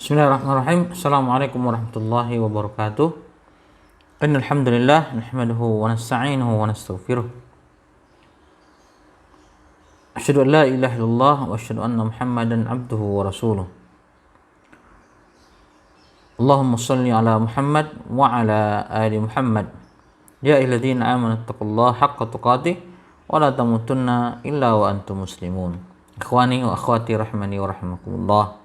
Bismillahirrahmanirrahim. Assalamualaikum warahmatullahi wabarakatuh. Innal hamdalillah nahmaduhu wa nasta'inuhu wa nastaghfiruh. Asyhadu an la ilaha illallah wa asyhadu anna Muhammadan abduhu wa rasuluh. Allahumma shalli ala Muhammad wa ala ali Muhammad. Ya ayyuhalladzina amanu taqullaha haqqa tuqatih wa la tamutunna illa wa antum muslimun. Ikhwani wa akhwati rahmani wa rahimakumullah.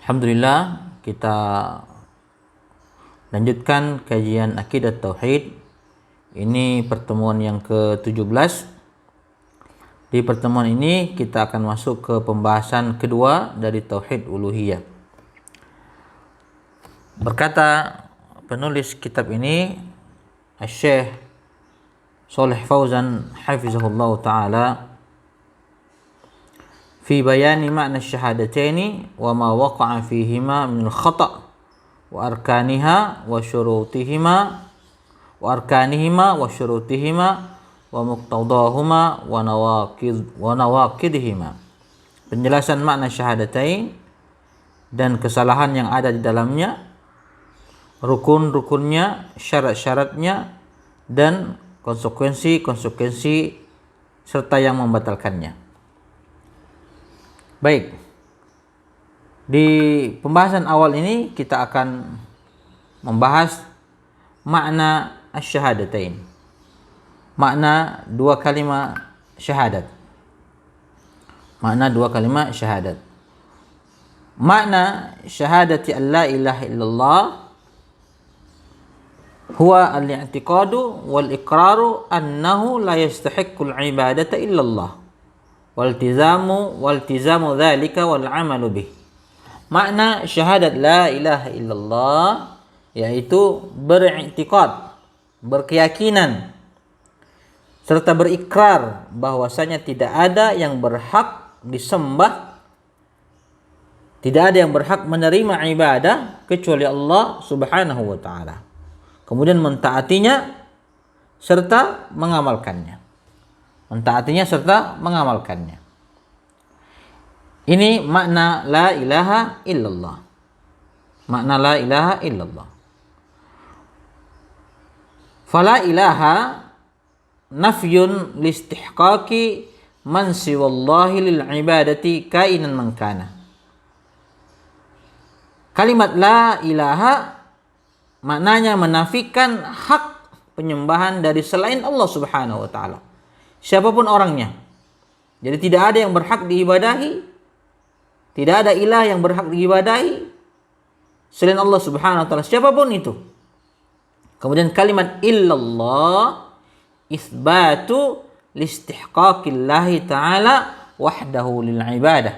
Alhamdulillah, kita lanjutkan kajian akidah tauhid. Ini pertemuan yang ke-17. Di pertemuan ini kita akan masuk ke pembahasan kedua dari tauhid uluhiyah. Berkata penulis kitab ini, Syekh Shalih Fauzan hafizahullah taala, fi bayani makna syahadataini wa ma waqa'a fihima min al-khata' wa arkanihima wa syurutihima wa muqtadahuma wa nawaqidihima. Penjelasan makna syahadatain dan kesalahan yang ada di dalamnya, rukun-rukunnya, syarat-syaratnya, dan konsekuensi-konsekuensi serta yang membatalkannya. Baik, di pembahasan awal ini kita akan membahas makna asyhadatain, makna dua kalimat syahadat. Makna syahadati an la ilaha illallah huwa al-i'tiqadu wal iqraru annahu la yastahiqqul ibadata illallah waltizamu dzalika wal amalu bih. Makna syahadat la ilaha illallah yaitu beriktikad, berkeyakinan serta berikrar bahwasanya tidak ada yang berhak disembah, tidak ada yang berhak menerima ibadah kecuali Allah Subhanahu wa taala. Kemudian mentaatinya serta mengamalkannya. Ini makna la ilaha illallah. Fala ilaha nafyun listihqaqi man siwallahi lil ibadati kainan man kana. Kalimat la ilaha maknanya menafikan hak penyembahan dari selain Allah Subhanahu wa taala, siapapun orangnya. Jadi tidak ada yang berhak diibadahi, tidak ada ilah yang berhak diibadahi selain Allah Subhanahu wa taala, siapapun itu. Kemudian kalimat illallah isbatu listihqaqillahi ta'ala wahdahu lil ibadah.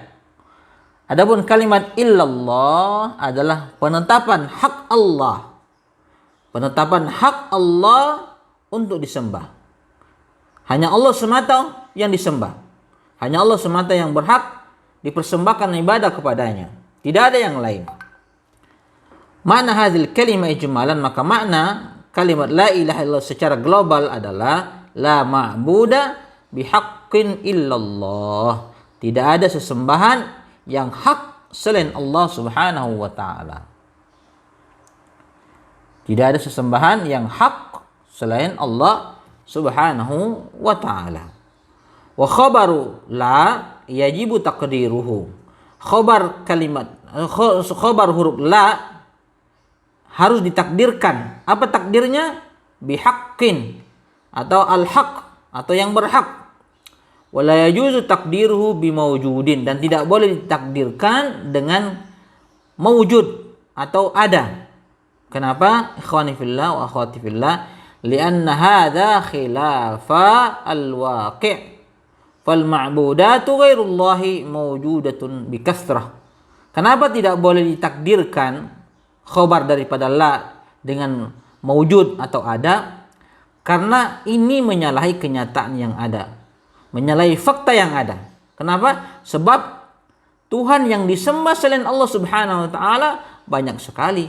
Adapun kalimat illallah adalah penetapan hak Allah untuk disembah. Hanya Allah semata yang disembah. Hanya Allah semata yang berhak dipersembahkan ibadah kepadanya. Tidak ada yang lain. Makna hadhil kalimah ijmalan, maka makna kalimat la ilaha illallah secara global adalah la ma'buda bihaqqin illallah. Tidak ada sesembahan yang hak selain Allah Subhanahu wa taala. Tidak ada sesembahan yang hak selain Allah Subhanahu wa ta'ala. Wa khabaru la yajibu taqdiruhu. Khabar huruf la harus ditakdirkan. Apa takdirnya? Bihaqqin atau al-haq atau yang berhak. Wa la yajuzu taqdiruhu bimawjudin, dan tidak boleh ditakdirkan dengan mawjud atau ada. Kenapa? Ikhwani fillah wa akhwati fillah, lianna hadza khilafa al-waqi'. Fal ma'budatu ghairullahi mawjudatun bikasrah. Kenapa tidak boleh ditakdirkan khabar daripada la dengan mawjud atau ada? Karena ini menyalahi kenyataan yang ada, menyalahi fakta yang ada. Kenapa? Sebab Tuhan yang disembah selain Allah Subhanahu wa taala banyak sekali,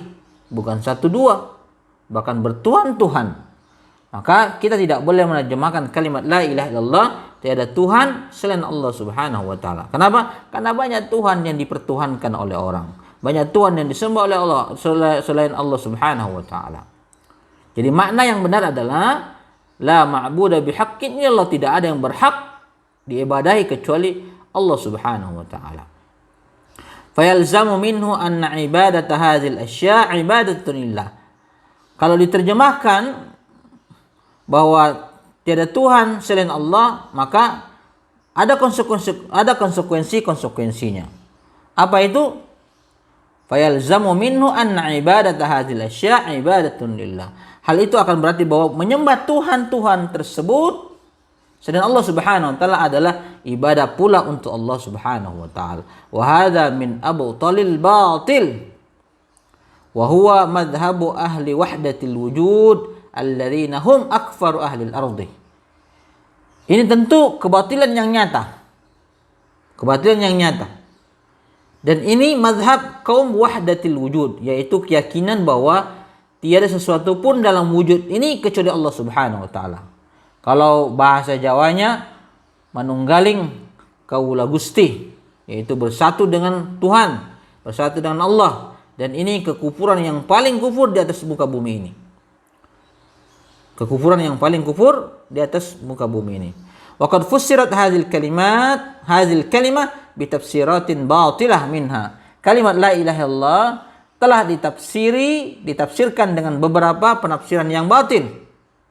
bukan satu dua, bahkan bertuhan-tuhan. Maka kita tidak boleh menerjemahkan kalimat la ilaha illallah, tiada Tuhan selain Allah Subhanahu wa taala. Kenapa? Karena banyak Tuhan yang dipertuhankan oleh orang. banyak Tuhan yang disembah oleh Allah selain Allah Subhanahu wa taala. Jadi makna yang benar adalah la ma'budu bihaqqin illallah, tidak ada yang berhak diibadahi kecuali Allah Subhanahu wa taala. Fayalzamu minhu anna ibadata hadzal asya' ibadatun lillah. Kalau diterjemahkan bahwa tiada Tuhan selain Allah, maka ada konsekuensinya. Apa itu? Fayalzamu minhu anna ibadata hadzal asya' ibadatun lillah. Hal itu akan berarti bahwa menyembah Tuhan-Tuhan tersebut selain Allah Subhanahu wa taala adalah ibadah pula untuk Allah Subhanahu wa taala. Wa hadza min abtalil batil. Wa huwa madhhabu ahli wahdatil wujud alladzina hum akfaru ahli al-ardi. Ini tentu kebatilan yang nyata. Kebatilan yang nyata. Dan ini mazhab kaum wahdatil wujud, yaitu keyakinan bahwa tiada sesuatu pun dalam wujud ini kecuali Allah Subhanahu wa taala. Kalau bahasa Jawanya manunggaling kaula Gusti, yaitu bersatu dengan Tuhan, bersatu dengan Allah, dan ini kekufuran yang paling kufur di atas muka bumi ini. Kekufuran yang paling kufur di atas muka bumi ini. Wa qad fussirat hadhil kalimah bi tafsiratin batilah minha. Kalimat la ilaha illallah telah ditafsirkan dengan beberapa penafsiran yang batil.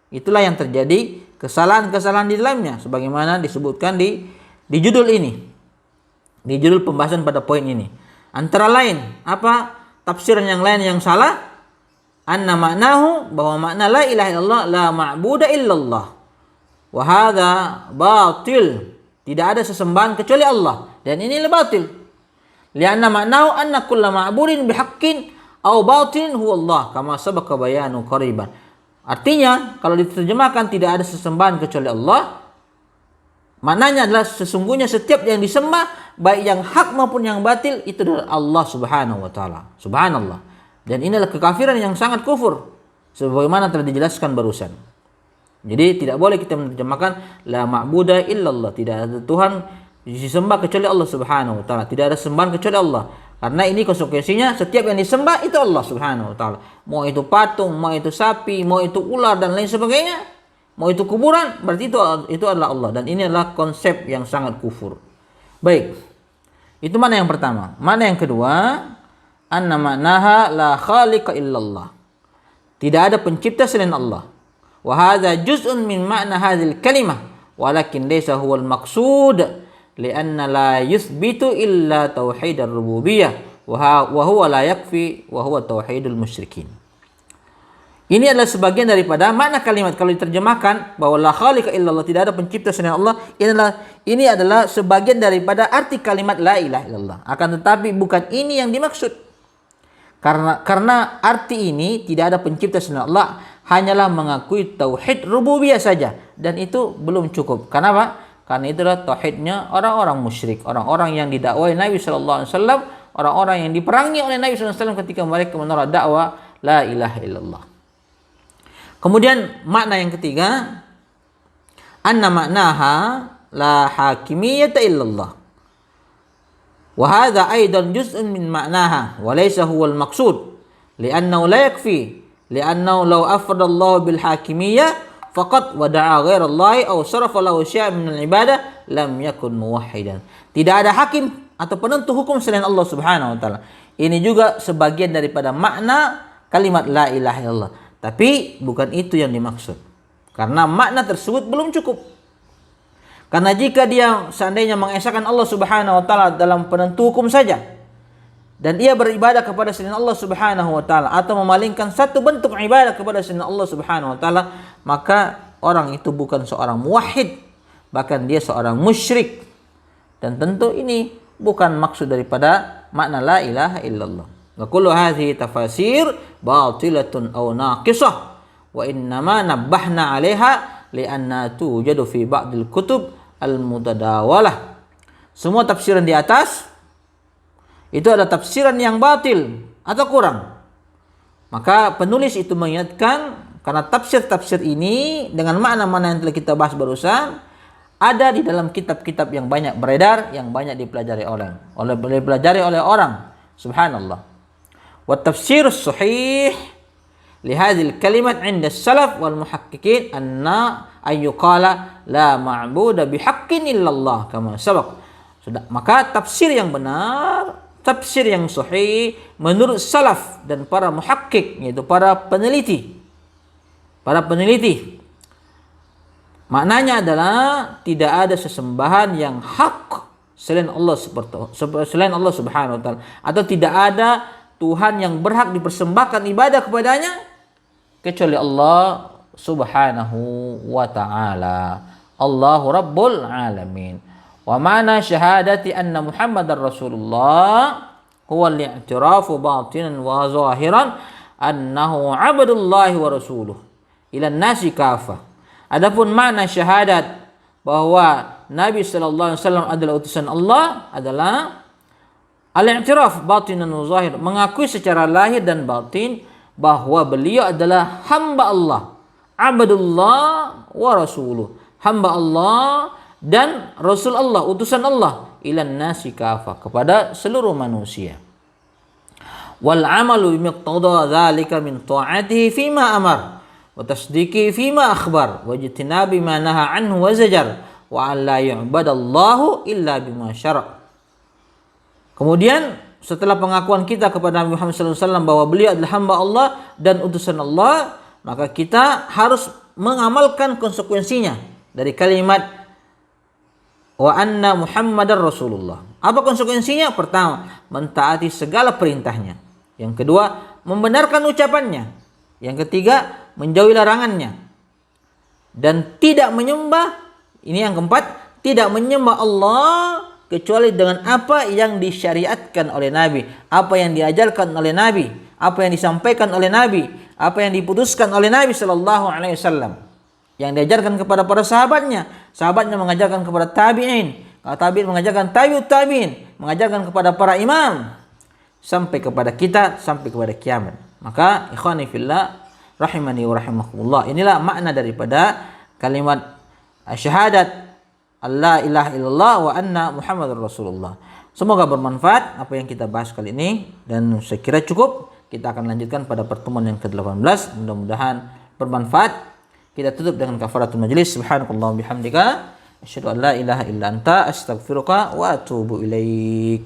Itulah yang terjadi, kesalahan-kesalahan di dalamnya sebagaimana disebutkan di judul ini. Di judul pembahasan pada poin ini. Antara lain, apa tafsiran yang lain yang salah? Anna ma'nahu, bahwa makna la ilaha illallah la ma'budu illallah. Wa hadza batil. Tidak ada sesembahan kecuali Allah, dan ini batil. Lianna ma'nahu anna kulla ma'budin bihaqqin aw batilin huwa Allah, kama sabaqa bayanu qariban. Artinya, kalau diterjemahkan tidak ada sesembahan kecuali Allah, maknanya adalah sesungguhnya setiap yang disembah, baik yang hak maupun yang batil, itu adalah Allah Subhanahu wa taala. Subhanallah. Dan ini adalah kekafiran yang sangat kufur, sebagaimana telah dijelaskan barusan. Jadi tidak boleh kita menerjemahkan la ma'budu illallah, tidak ada Tuhan disembah kecuali Allah Subhanahu wa taala, tidak ada sembahan kecuali Allah. Karena ini konsekuensinya setiap yang disembah itu Allah Subhanahu wa taala. Mau itu patung, mau itu sapi, mau itu ular dan lain sebagainya, mau itu kuburan, berarti itu adalah Allah, dan ini adalah konsep yang sangat kufur. Baik. Itu mana yang pertama. Mana yang kedua? Anna ma'naha la khaliqa illallah. Tidak ada pencipta selain Allah. Wa hadza juz'un min ma'na hadzal kalimah, walakin laysa huwal maqsud. Lianna la yuthbitu illa tauhid ar-rububiyah wa huwa la yakfi wa huwa tauhidul musyrikin. Ini adalah sebagian daripada makna kalimat kalau diterjemahkan bahwa la khaliqa illallah, tidak ada pencipta selain Allah. Ini adalah sebagian daripada arti kalimat la ilaha illallah. Akan tetapi bukan ini yang dimaksud. Karena arti ini tidak ada pencipta selain Allah hanyalah mengakui tauhid rububiyah saja, dan itu belum cukup. Kenapa? Karena itulah tauhidnya orang-orang musyrik, orang-orang yang didakwai Nabi sallallahu alaihi wasallam, orang-orang yang diperangi oleh Nabi sallallahu alaihi wasallam ketika mereka menolak dakwah la ilaha illallah. Kemudian makna yang ketiga, anna maknaha la hakimiyyata illallah. Wa hadza aidan juz'un min ma'naha wa laysa huwa al-maqsud, li'annahu la yakfi, li'annahu law afrada Allah bil hakimiyyah faqat wada'a ghairallahi aw sarafa lahu syai'an min al-ibadah lam yakun muwahhidan. Tidak ada hakim atau penentu hukum selain Allah Subhanahu wa taala. Ini juga sebagian daripada makna kalimat la ilaha illallah. Tapi bukan itu yang dimaksud. Karena makna tersebut belum cukup. Karena jika dia seandainya mengesahkan Allah Subhanahu wa taala dalam penentu hukum saja, dan ia beribadah kepada selain Allah Subhanahu wa taala atau memalingkan satu bentuk ibadah kepada selain Allah Subhanahu wa taala, maka orang itu bukan seorang muwahhid, bahkan dia seorang musyrik. Dan tentu ini bukan maksud daripada makna la ilaha illallah. Wa kullu hadhihi tafasir batilatun aw naqisah wa innama nabbahna 'alaiha li'anna tujadu fi ba'dil kutub al-mutadawalah. Semua tafsiran di atas itu adalah tafsiran yang batil atau kurang. Maka penulis itu mengingatkan, karena tafsir-tafsir ini dengan makna-makna yang telah kita bahas barusan ada di dalam kitab-kitab yang banyak beredar, yang banyak dipelajari oleh orang Subhanallah. Wa tafsir sahih li hadhihi al-kalimat 'inda as-salaf wal muhaqqiqin anna ayyuqala la ma'budu bihaqqin illallah kama sabaq. Sudah, maka tafsir yang benar, tafsir yang sahih menurut salaf dan para muhaqqiq, yaitu para peneliti. Para peneliti. Maknanya adalah tidak ada sesembahan yang hak selain Allah Subhanahu wa taala, atau tidak ada Tuhan yang berhak dipersembahkan ibadah kepadanya kecuali Allah Subhanahu wa taala. Allahu Rabbul Alamin. Wa ma'na syahadati anna Muhammadar Rasulullah huwa al-i'tirafu batinan wa zahiran annahu abdullahi wa rasuluh ila nasi kafah. Adapun makna syahadat bahwa Nabi sallallahu alaihi wasallam adalah utusan Allah adalah al-i'tiraf batinan wa zahir, mengakui secara lahir dan batin bahwa beliau adalah hamba Allah, abdullah wa rasuluh, hamba Allah dan Rasul Allah, utusan Allah, ilan nasi kafah, kepada seluruh manusia. Wal amalu bimiqtada dzalika min ta'atihi fima amar wa tasdiqi fima akhbar wa ijtinabi ma naha anhu wa zajar wa an la yu'badallahu illa bima syara'. Kemudian setelah pengakuan kita kepada Nabi Muhammad SAW bahwa beliau adalah hamba Allah dan utusan Allah, maka kita harus mengamalkan konsekuensinya dari kalimat wa anna Muhammadar Rasulullah. Apa konsekuensinya? Pertama, mentaati segala perintahnya. Yang kedua, membenarkan ucapannya. Yang ketiga, menjauhi larangannya. Dan tidak menyembah, ini yang keempat, tidak menyembah Allah kecuali dengan apa yang disyariatkan oleh Nabi, apa yang diajarkan oleh Nabi, apa yang disampaikan oleh Nabi, apa yang diputuskan oleh Nabi sallallahu alaihi wasallam. Yang diajarkan kepada para sahabatnya, sahabatnya mengajarkan kepada tabi'in, tabi'in mengajarkan tabi'ut tabi'in, mengajarkan kepada para imam, sampai kepada kita, sampai kepada kiamat. Maka ikhwani fillah rahimani wa rahimakumullah, inilah makna daripada kalimat syahadat Allah ilaha illallah wa anna Muhammadar Rasulullah. Semoga bermanfaat apa yang kita bahas kali ini, dan saya kira cukup. Kita akan lanjutkan pada pertemuan yang ke-18. Mudah-mudahan bermanfaat. Kita tutup dengan kafaratul majlis. Subhanakallahumma bihamdika asyhadu an la ilaha illa anta astaghfiruka wa atubu ilaik.